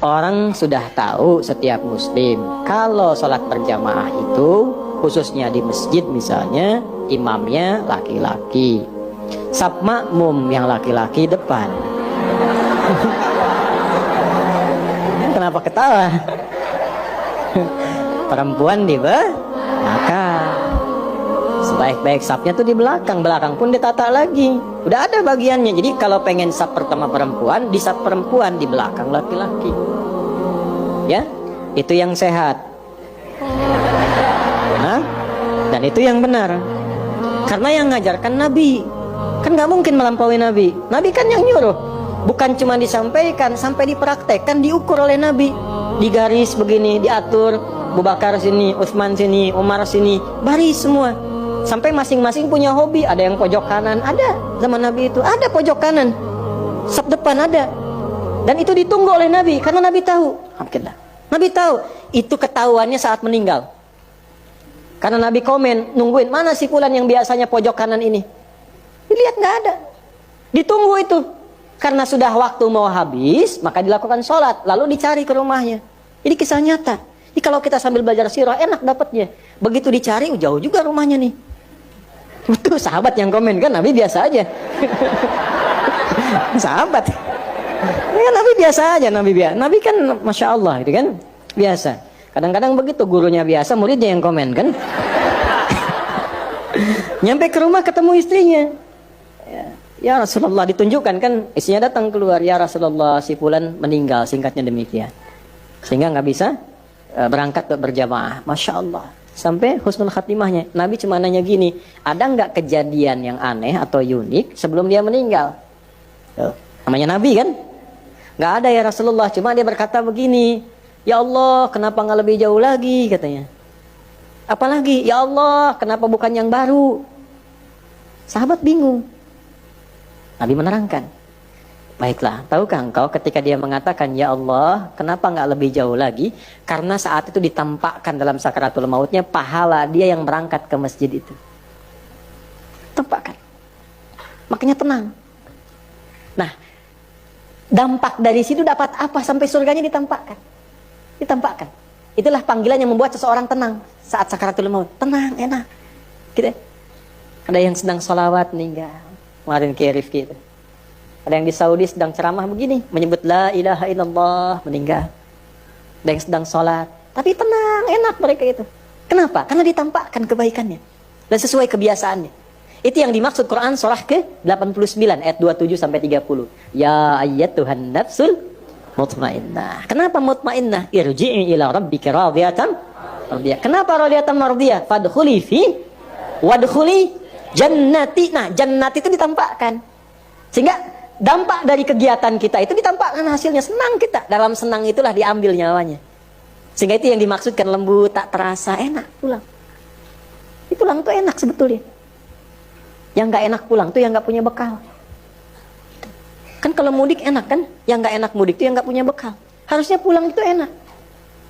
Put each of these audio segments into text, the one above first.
Orang sudah tahu setiap muslim kalau sholat berjamaah itu khususnya di masjid misalnya imamnya laki-laki, saf makmum yang laki-laki depan. Kenapa ketawa? Perempuan di belakang. Sebaik-baik safnya tuh di belakang, belakang pun ditata lagi. Udah ada bagiannya. Jadi kalau pengen saf pertama perempuan, di saf perempuan, di belakang laki-laki. Ya, itu yang sehat. Nah, dan itu yang benar. Karena yang ngajarkan Nabi. Kan nggak mungkin melampaui Nabi. Nabi kan yang nyuruh. Bukan cuma disampaikan, sampai dipraktekkan, diukur oleh Nabi. Digaris begini, diatur. Abu Bakar sini, Utsman sini, Umar sini, baris semua. Sampai masing-masing punya hobi. Ada yang pojok kanan, ada zaman Nabi itu, ada pojok kanan, saf depan ada. Dan itu ditunggu oleh Nabi, karena Nabi tahu. Nabi tahu, itu ketahuannya saat meninggal. Karena Nabi komen, nungguin, mana si fulan yang biasanya pojok kanan ini? Dilihat nggak ada. Ditunggu itu. Karena sudah waktu mau habis, maka dilakukan sholat, lalu dicari ke rumahnya. Ini kisah nyata. Jadi kalau kita sambil belajar sirah, enak dapatnya. Begitu dicari, jauh juga rumahnya nih. Itu sahabat yang komen, kan Nabi biasa aja. Sahabat. Ya, Nabi biasa aja, Nabi kan Masya Allah, itu kan biasa. Kadang-kadang begitu, gurunya biasa, muridnya yang komen kan. Nyampe ke rumah ketemu istrinya. Ya Rasulullah, ditunjukkan kan, istrinya datang keluar, ya Rasulullah, si fulan meninggal, singkatnya demikian. Sehingga nggak bisa berangkat berjamaah. Masya Allah. Sampai husnul khatimahnya. Nabi cuma nanya gini, ada nggak kejadian yang aneh atau unik sebelum dia meninggal? Tuh, namanya Nabi kan? Nggak ada ya Rasulullah. Cuma dia berkata begini, ya Allah, kenapa nggak lebih jauh lagi, katanya. Apalagi, ya Allah, kenapa bukan yang baru? Sahabat bingung. Nabi menerangkan, baiklah, tahukah engkau ketika dia mengatakan, ya Allah, kenapa nggak lebih jauh lagi? Karena saat itu ditampakkan dalam sakaratul mautnya pahala dia yang berangkat ke masjid itu. Tampakkan. Makanya tenang. Nah, dampak dari situ dapat apa sampai surganya ditampakkan? Ditampakkan. Itulah panggilan yang membuat seseorang tenang saat sakaratul maut. Tenang, enak. Gitu. Ada yang sedang sholawat meninggal. Kemarin ke Rifki itu. Ada yang di Saudi sedang ceramah begini, menyebut la ilaha illallah, meninggal. Ada yang sedang sholat, tapi tenang, enak mereka itu. Kenapa? Karena ditampakkan kebaikannya dan sesuai kebiasaannya. Itu yang dimaksud Quran surah ke-89 ayat 27 sampai 30. Ya ayyatuhan nafsul mutmainnah. Kenapa mutmainnah? Irji'i ila rabbika radiyatan mardiyah. Kenapa radiyatan mardiyah? Fadkhuli fi wadkhuli jannati. Nah, jannati itu ditampakkan. Sehingga dampak dari kegiatan kita itu ditampakkan hasilnya. Senang kita. Dalam senang itulah diambil nyawanya. Sehingga itu yang dimaksudkan lembut, tak terasa, enak pulang. Pulang tuh enak sebetulnya. Yang gak enak pulang tuh yang gak punya bekal. Kan kalau mudik enak kan? Yang gak enak mudik tuh yang gak punya bekal. Harusnya pulang itu enak.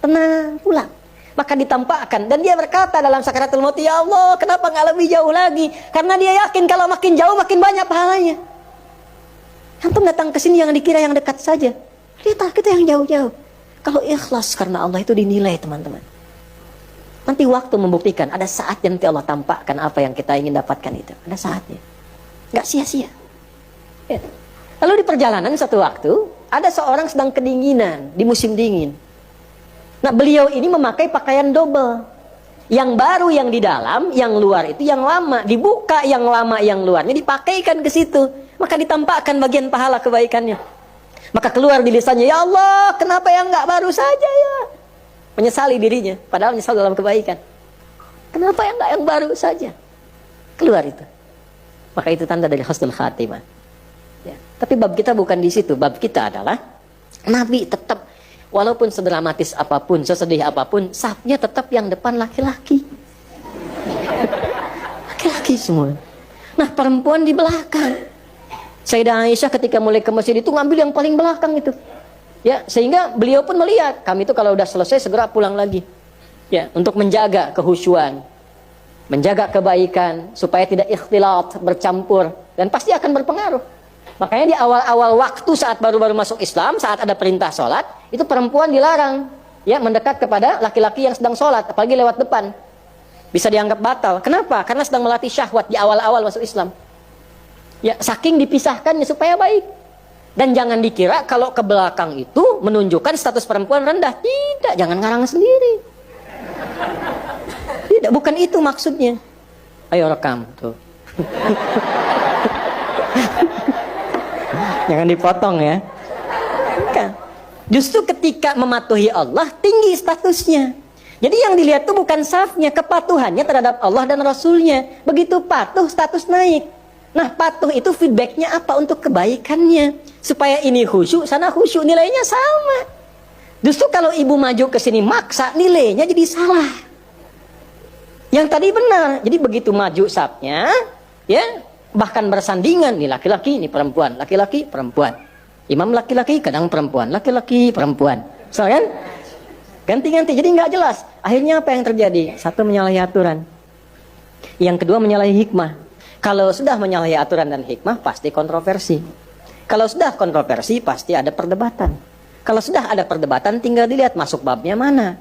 Tenang, pulang. Maka ditampakkan. Dan dia berkata dalam sakaratul maut, ya Allah, kenapa gak lebih jauh lagi? Karena dia yakin kalau makin jauh makin banyak pahalanya. Antum datang ke sini yang dikira yang dekat saja. Kita yang jauh-jauh. Kalau ikhlas karena Allah itu dinilai, teman-teman. Nanti waktu membuktikan. Ada saatnya nanti Allah tampakkan apa yang kita ingin dapatkan itu. Ada saatnya. Gak sia-sia. Ya. Lalu di perjalanan satu waktu, ada seorang sedang kedinginan di musim dingin. Nah, beliau ini memakai pakaian double. Yang baru yang di dalam, yang luar itu yang lama. Dibuka yang lama, yang luarnya dipakaikan ke situ. Maka ditampakkan bagian pahala kebaikannya. Maka keluar di lisannya, ya Allah, kenapa yang nggak baru saja ya? Menyesali dirinya, padahal menyesal dalam kebaikan. Kenapa yang nggak yang baru saja? Keluar itu. Maka itu tanda dari husnul khatimah. Ya. Tapi bab kita bukan di situ. Bab kita adalah Nabi tetap, walaupun sedramatis apapun, sesedih apapun, safnya tetap yang depan laki-laki. Laki-laki semua. Nah, perempuan di belakang. Sayyidah Aisyah ketika mulai ke masjid itu ngambil yang paling belakang itu. Ya, sehingga beliau pun melihat, kami itu kalau udah selesai segera pulang lagi. Ya, untuk menjaga kehusyuan, menjaga kebaikan supaya tidak ikhtilat, bercampur, dan pasti akan berpengaruh. Makanya di awal-awal waktu saat baru-baru masuk Islam, saat ada perintah sholat, itu perempuan dilarang ya mendekat kepada laki-laki yang sedang sholat, apalagi lewat depan. Bisa dianggap batal. Kenapa? Karena sedang melatih syahwat di awal-awal masuk Islam. Ya, saking dipisahkannya supaya baik. Dan jangan dikira kalau ke belakang itu menunjukkan status perempuan rendah. Tidak, jangan ngarang sendiri. Tidak, bukan itu maksudnya. Ayo rekam tuh. Jangan dipotong ya. Bukan. Justru ketika mematuhi Allah tinggi statusnya. Jadi yang dilihat itu bukan safnya, kepatuhannya terhadap Allah dan Rasulnya. Begitu patuh, status naik. Nah, patuh itu feedbacknya apa untuk kebaikannya. Supaya ini khusyuk, sana khusyuk, nilainya sama. Justru kalau ibu maju ke sini maksa, nilainya jadi salah. Yang tadi benar. Jadi begitu maju safnya, ya, bahkan bersandingan, nih laki-laki, nih perempuan, laki-laki, perempuan. Imam laki-laki, kadang perempuan, laki-laki, perempuan. So, kan? Ganti-ganti, jadi nggak jelas. Akhirnya apa yang terjadi? Satu, menyalahi aturan. Yang kedua, menyalahi hikmah. Kalau sudah menyalahi aturan dan hikmah, pasti kontroversi. Kalau sudah kontroversi, pasti ada perdebatan. Kalau sudah ada perdebatan, tinggal dilihat masuk babnya mana.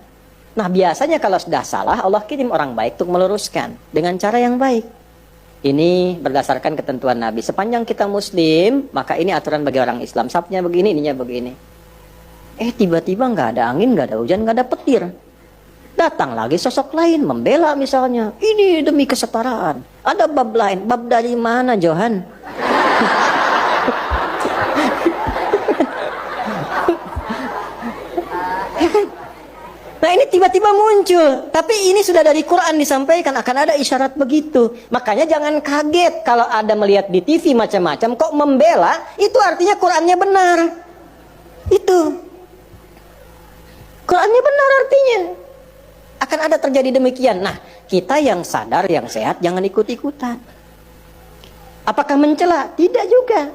Nah, biasanya kalau sudah salah, Allah kirim orang baik untuk meluruskan dengan cara yang baik. Ini berdasarkan ketentuan Nabi. Sepanjang kita Muslim, maka ini aturan bagi orang Islam. Sapnya begini, ininya begini. Tiba-tiba nggak ada angin, nggak ada hujan, nggak ada petir. Datang lagi sosok lain membela misalnya. Ini demi kesetaraan. Ada bab lain. Bab dari mana, Johan? Nah, ini tiba-tiba muncul. Tapi ini sudah dari Quran disampaikan akan ada isyarat begitu. Makanya jangan kaget kalau ada melihat di TV macam-macam kok membela, itu artinya Qurannya benar. Itu. Qurannya benar artinya. Akan ada terjadi demikian. Nah, kita yang sadar, yang sehat, jangan ikut-ikutan. Apakah mencela? Tidak juga.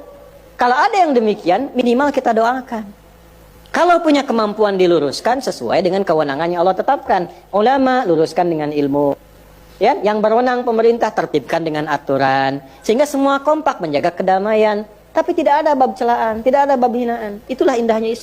Kalau ada yang demikian, minimal kita doakan. Kalau punya kemampuan diluruskan sesuai dengan kewenangan yang Allah tetapkan. Ulama luruskan dengan ilmu. Ya, yang berwenang pemerintah tertibkan dengan aturan. Sehingga semua kompak menjaga kedamaian. Tapi tidak ada bab celaan, tidak ada bab hinaan. Itulah indahnya Islam.